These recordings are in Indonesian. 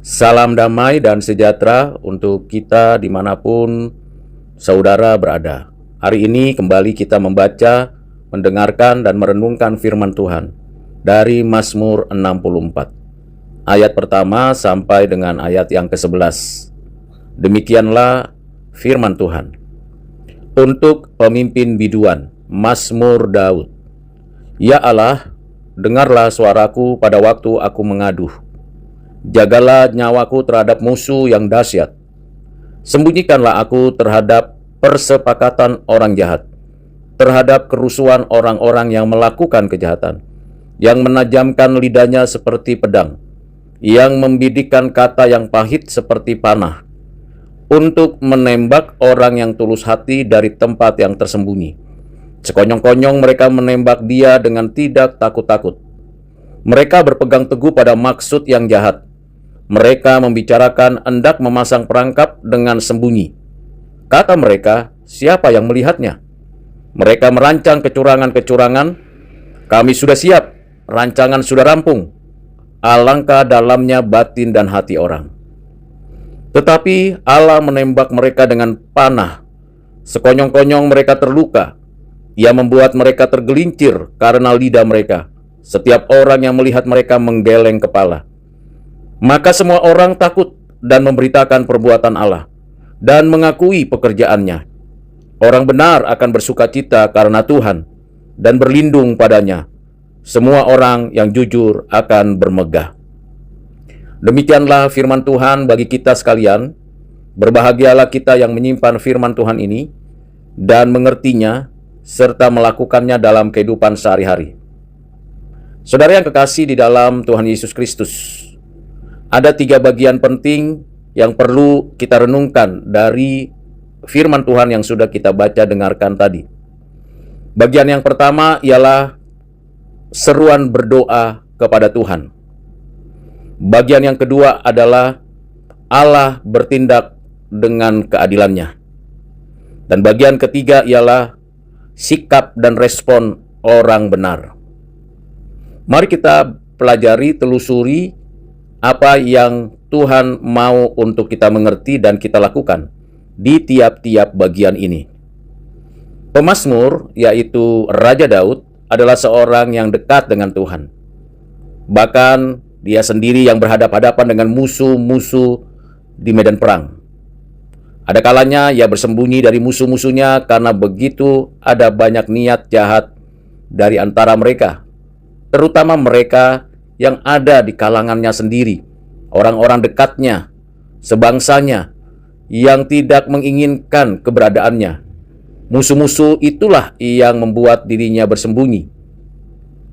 Salam damai dan sejahtera untuk kita dimanapun saudara berada. Hari ini kembali kita membaca, mendengarkan, dan merenungkan firman Tuhan dari Mazmur 64. Ayat pertama sampai dengan ayat yang ke-11. Demikianlah firman Tuhan. Untuk pemimpin biduan, Mazmur Daud. Ya Allah, dengarlah suaraku pada waktu aku mengaduh. Jagalah nyawaku terhadap musuh yang dahsyat. Sembunyikanlah aku terhadap persepakatan orang jahat, terhadap kerusuhan orang-orang yang melakukan kejahatan, yang menajamkan lidahnya seperti pedang, yang membidikkan kata yang pahit seperti panah, untuk menembak orang yang tulus hati dari tempat yang tersembunyi. Sekonyong-konyong mereka menembak dia dengan tidak takut-takut. Mereka berpegang teguh pada maksud yang jahat. Mereka membicarakan hendak memasang perangkap dengan sembunyi. Kata mereka, siapa yang melihatnya? Mereka merancang kecurangan-kecurangan. Kami sudah siap, rancangan sudah rampung. Alangkah dalamnya batin dan hati orang. Tetapi Allah menembak mereka dengan panah. Sekonyong-konyong mereka terluka. Ia membuat mereka tergelincir karena lidah mereka. Setiap orang yang melihat mereka menggeleng kepala. Maka semua orang takut dan memberitakan perbuatan Allah dan mengakui pekerjaannya. Orang benar akan bersukacita karena Tuhan dan berlindung padanya. Semua orang yang jujur akan bermegah. Demikianlah firman Tuhan bagi kita sekalian. Berbahagialah kita yang menyimpan firman Tuhan ini dan mengertinya serta melakukannya dalam kehidupan sehari-hari. Saudara yang kekasih di dalam Tuhan Yesus Kristus, ada 3 bagian penting yang perlu kita renungkan dari firman Tuhan yang sudah kita baca dengarkan tadi. Bagian yang pertama ialah seruan berdoa kepada Tuhan. Bagian yang kedua adalah Allah bertindak dengan keadilannya. Dan bagian ketiga ialah sikap dan respon orang benar. Mari kita pelajari, telusuri apa yang Tuhan mau untuk kita mengerti dan kita lakukan di tiap-tiap bagian ini. Pemazmur, yaitu Raja Daud, adalah seorang yang dekat dengan Tuhan. Bahkan dia sendiri yang berhadapan-hadapan dengan musuh-musuh di medan perang. Ada kalanya ia bersembunyi dari musuh-musuhnya karena begitu ada banyak niat jahat dari antara mereka, terutama mereka yang ada di kalangannya sendiri, orang-orang dekatnya, sebangsanya, yang tidak menginginkan keberadaannya. Musuh-musuh itulah yang membuat dirinya bersembunyi,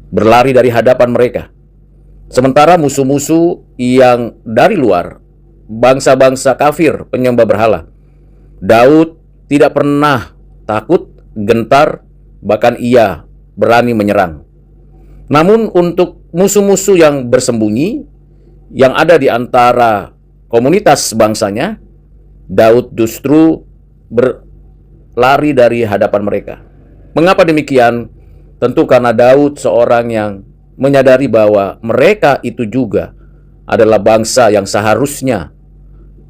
berlari dari hadapan mereka. Sementara musuh-musuh yang dari luar, bangsa-bangsa kafir penyembah berhala, Daud tidak pernah takut, gentar, bahkan ia berani menyerang. Namun untuk musuh-musuh yang bersembunyi, yang ada di antara komunitas bangsanya, Daud justru berlari dari hadapan mereka. Mengapa demikian? Tentu karena Daud seorang yang menyadari bahwa mereka itu juga adalah bangsa yang seharusnya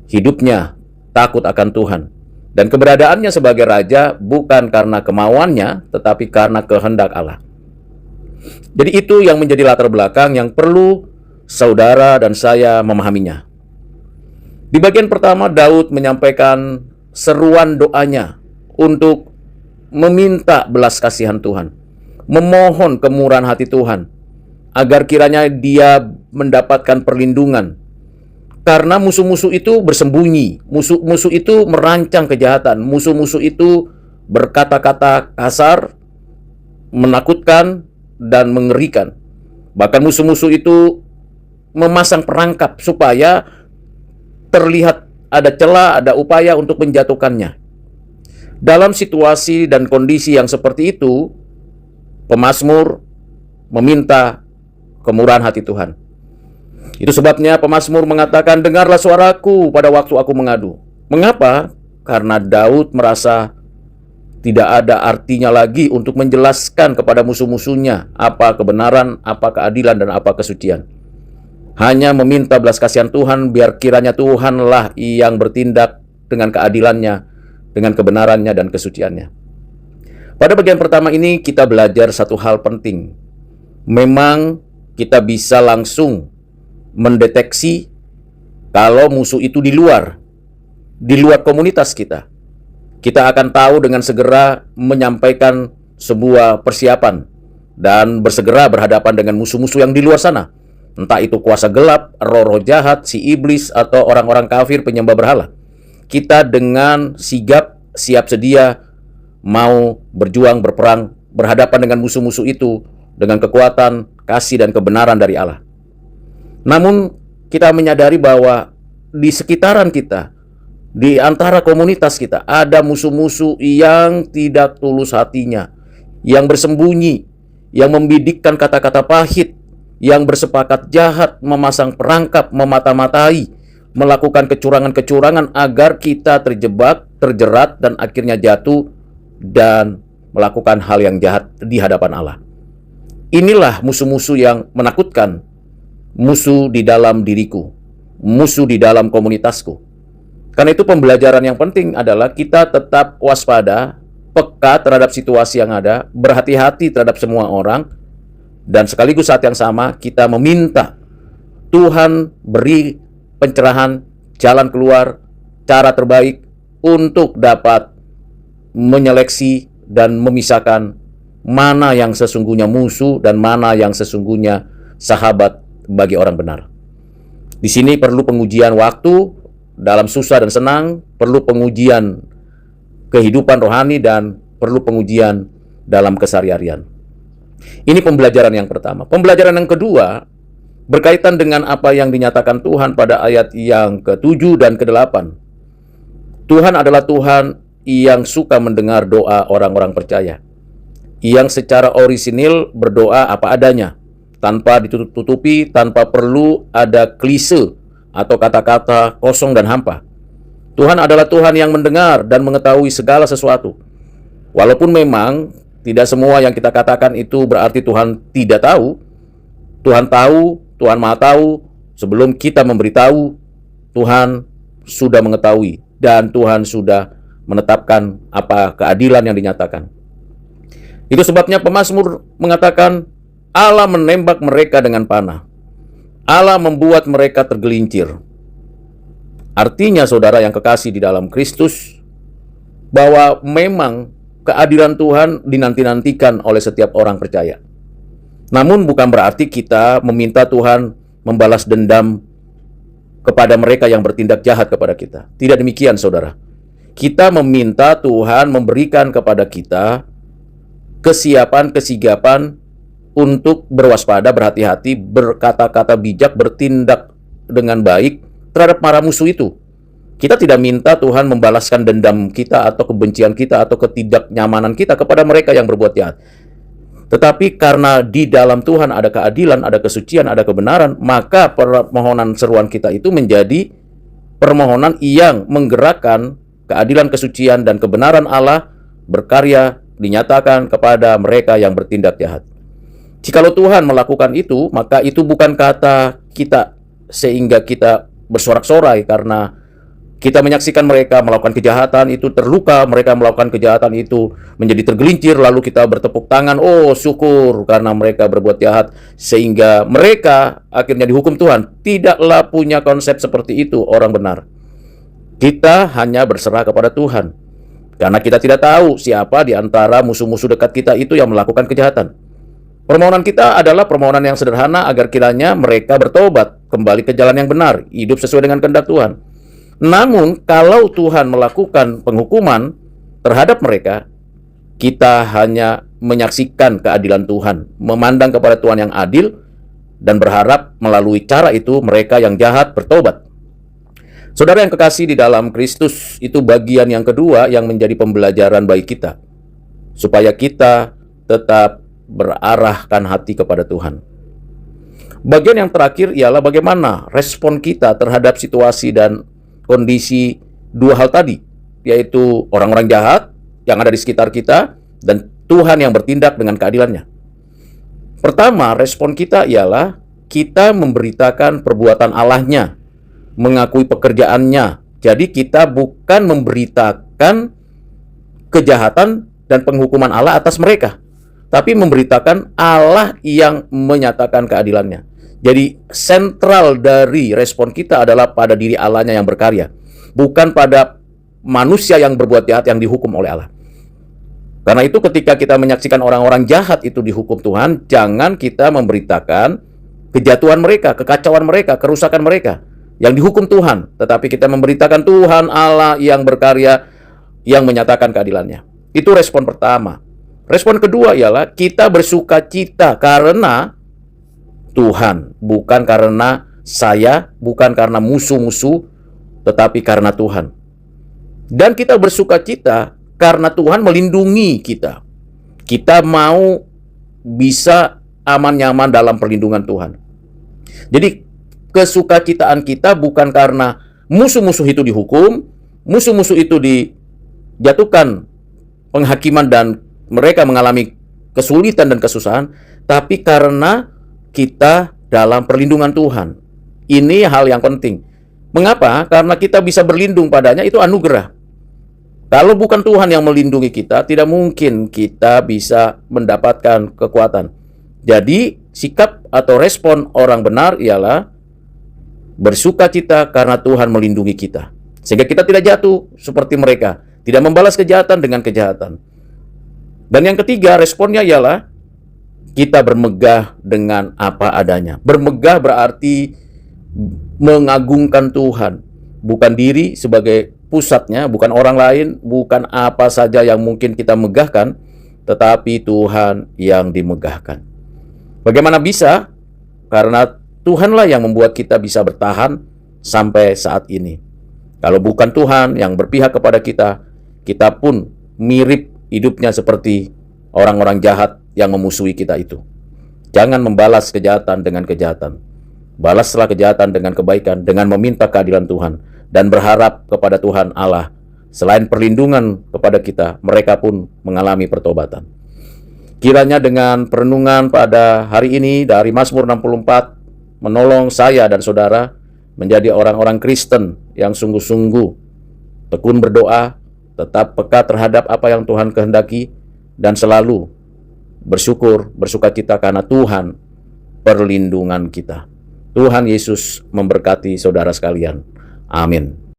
hidupnya takut akan Tuhan. Dan keberadaannya sebagai raja bukan karena kemauannya, tetapi karena kehendak Allah. Jadi itu yang menjadi latar belakang yang perlu saudara dan saya memahaminya. Di bagian pertama, Daud menyampaikan seruan doanya untuk meminta belas kasihan Tuhan, memohon kemurahan hati Tuhan, agar kiranya dia mendapatkan perlindungan. Karena musuh-musuh itu bersembunyi, musuh-musuh itu merancang kejahatan, musuh-musuh itu berkata-kata kasar, menakutkan, dan mengerikan. Bahkan musuh-musuh itu memasang perangkap supaya terlihat ada celah, ada upaya untuk menjatuhkannya. Dalam situasi dan kondisi yang seperti itu, pemazmur meminta kemurahan hati Tuhan. Itu sebabnya pemazmur mengatakan, dengarlah suaraku pada waktu aku mengadu. Mengapa? Karena Daud merasa tidak ada artinya lagi untuk menjelaskan kepada musuh-musuhnya apa kebenaran, apa keadilan, dan apa kesucian. hanya meminta belas kasihan Tuhan, biar kiranya Tuhanlah yang bertindak dengan keadilannya, dengan kebenarannya dan kesuciannya. Pada bagian pertama ini kita belajar satu hal penting. Memang kita bisa langsung mendeteksi kalau musuh itu di luar komunitas kita. Kita akan tahu dengan segera menyampaikan sebuah persiapan dan bersegera berhadapan dengan musuh-musuh yang di luar sana. Entah itu kuasa gelap, roh-roh jahat, si iblis, atau orang-orang kafir penyembah berhala. Kita dengan sigap, siap sedia, mau berjuang, berperang, berhadapan dengan musuh-musuh itu dengan kekuatan, kasih, dan kebenaran dari Allah. Namun, kita menyadari bahwa di sekitaran kita, di antara komunitas kita, ada musuh-musuh yang tidak tulus hatinya, yang bersembunyi, yang membidikkan kata-kata pahit, yang bersepakat jahat, memasang perangkap, memata-matai, melakukan kecurangan-kecurangan agar kita terjebak, terjerat, dan akhirnya jatuh dan melakukan hal yang jahat di hadapan Allah. Inilah musuh-musuh yang menakutkan, musuh di dalam diriku, musuh di dalam komunitasku. Karena itu pembelajaran yang penting adalah kita tetap waspada, peka terhadap situasi yang ada, berhati-hati terhadap semua orang, dan sekaligus saat yang sama kita meminta Tuhan beri pencerahan, jalan keluar, cara terbaik untuk dapat menyeleksi dan memisahkan mana yang sesungguhnya musuh dan mana yang sesungguhnya sahabat bagi orang benar. Di sini perlu pengujian waktu dalam susah dan senang, perlu pengujian kehidupan rohani, dan perlu pengujian dalam keseharian. Ini pembelajaran yang pertama. Pembelajaran yang kedua berkaitan dengan apa yang dinyatakan Tuhan pada ayat yang ke-7 dan ke-8. Tuhan adalah Tuhan yang suka mendengar doa orang-orang percaya, yang secara orisinil berdoa apa adanya, tanpa ditutup-tutupi, tanpa perlu ada klise atau kata-kata kosong dan hampa. Tuhan adalah Tuhan yang mendengar dan mengetahui segala sesuatu. Walaupun memang tidak semua yang kita katakan itu berarti Tuhan tidak tahu. Tuhan tahu, Tuhan Maha tahu. Sebelum kita memberitahu, Tuhan sudah mengetahui dan Tuhan sudah menetapkan apa keadilan yang dinyatakan. Itu sebabnya pemazmur mengatakan, Allah menembak mereka dengan panah. Allah membuat mereka tergelincir. Artinya, saudara yang kekasih di dalam Kristus, bahwa memang keadilan Tuhan dinanti-nantikan oleh setiap orang percaya. Namun bukan berarti kita meminta Tuhan membalas dendam kepada mereka yang bertindak jahat kepada kita. Tidak demikian, saudara. Kita meminta Tuhan memberikan kepada kita kesiapan, kesigapan untuk berwaspada, berhati-hati, berkata-kata bijak, bertindak dengan baik terhadap para musuh itu. Kita tidak minta Tuhan membalaskan dendam kita atau kebencian kita atau ketidaknyamanan kita kepada mereka yang berbuat jahat. Tetapi karena di dalam Tuhan ada keadilan, ada kesucian, ada kebenaran, maka permohonan seruan kita itu menjadi permohonan yang menggerakkan keadilan, kesucian, dan kebenaran Allah berkarya dinyatakan kepada mereka yang bertindak jahat. Jikalau Tuhan melakukan itu, maka itu bukan kata kita sehingga kita bersorak-sorai karena kita menyaksikan mereka melakukan kejahatan itu terluka, mereka melakukan kejahatan itu menjadi tergelincir, lalu kita bertepuk tangan, oh syukur karena mereka berbuat jahat, sehingga mereka akhirnya dihukum Tuhan. Tidaklah punya konsep seperti itu orang benar. Kita hanya berserah kepada Tuhan, karena kita tidak tahu siapa di antara musuh-musuh dekat kita itu yang melakukan kejahatan. Permohonan kita adalah permohonan yang sederhana agar kiranya mereka bertobat, kembali ke jalan yang benar, hidup sesuai dengan kehendak Tuhan. Namun, kalau Tuhan melakukan penghukuman terhadap mereka, kita hanya menyaksikan keadilan Tuhan, memandang kepada Tuhan yang adil, dan berharap melalui cara itu mereka yang jahat bertobat. Saudara yang kekasih di dalam Kristus, itu bagian yang kedua yang menjadi pembelajaran bagi kita, supaya kita tetap berarahkan hati kepada Tuhan. Bagian yang terakhir ialah bagaimana respon kita terhadap situasi dan kondisi dua hal tadi, yaitu orang-orang jahat yang ada di sekitar kita dan Tuhan yang bertindak dengan keadilannya. Pertama, respon kita ialah kita memberitakan perbuatan Allahnya, mengakui pekerjaannya. Jadi kita bukan memberitakan kejahatan dan penghukuman Allah atas mereka, tapi memberitakan Allah yang menyatakan keadilannya. Jadi sentral dari respon kita adalah pada diri Allahnya yang berkarya, bukan pada manusia yang berbuat jahat yang dihukum oleh Allah. Karena itu ketika kita menyaksikan orang-orang jahat itu dihukum Tuhan, jangan kita memberitakan kejatuhan mereka, kekacauan mereka, kerusakan mereka yang dihukum Tuhan, tetapi kita memberitakan Tuhan Allah yang berkarya, yang menyatakan keadilannya. Itu respon pertama. Respon kedua ialah kita bersuka cita karena Tuhan, bukan karena saya, bukan karena musuh-musuh, tetapi karena Tuhan. Dan kita bersuka cita karena Tuhan melindungi kita. Kita mau bisa aman nyaman dalam perlindungan Tuhan. Jadi kesukacitaan kita bukan karena musuh-musuh itu dihukum, musuh-musuh itu dijatuhkan penghakiman dan mereka mengalami kesulitan dan kesusahan, tapi karena kita dalam perlindungan Tuhan. Ini hal yang penting. Mengapa? Karena kita bisa berlindung padanya, itu anugerah. Kalau bukan Tuhan yang melindungi kita, tidak mungkin kita bisa mendapatkan kekuatan. Jadi, sikap atau respon orang benar ialah bersuka cita karena Tuhan melindungi kita. Sehingga kita tidak jatuh seperti mereka, tidak membalas kejahatan dengan kejahatan. Dan yang ketiga, responnya ialah kita bermegah dengan apa adanya. Bermegah berarti mengagungkan Tuhan, bukan diri sebagai pusatnya, bukan orang lain, bukan apa saja yang mungkin kita megahkan, tetapi Tuhan yang dimegahkan. Bagaimana bisa? Karena Tuhanlah yang membuat kita bisa bertahan sampai saat ini. Kalau bukan Tuhan yang berpihak kepada kita, kita pun mirip hidupnya seperti orang-orang jahat yang memusuhi kita itu. Jangan membalas kejahatan dengan kejahatan. Balaslah kejahatan dengan kebaikan, dengan meminta keadilan Tuhan, dan berharap kepada Tuhan Allah. Selain perlindungan kepada kita, mereka pun mengalami pertobatan. Kiranya dengan perenungan pada hari ini dari Mazmur 64, menolong saya dan saudara menjadi orang-orang Kristen yang sungguh-sungguh tekun berdoa, tetap peka terhadap apa yang Tuhan kehendaki, dan selalu bersyukur, bersukacita karena Tuhan perlindungan kita. Tuhan Yesus memberkati saudara sekalian. Amin.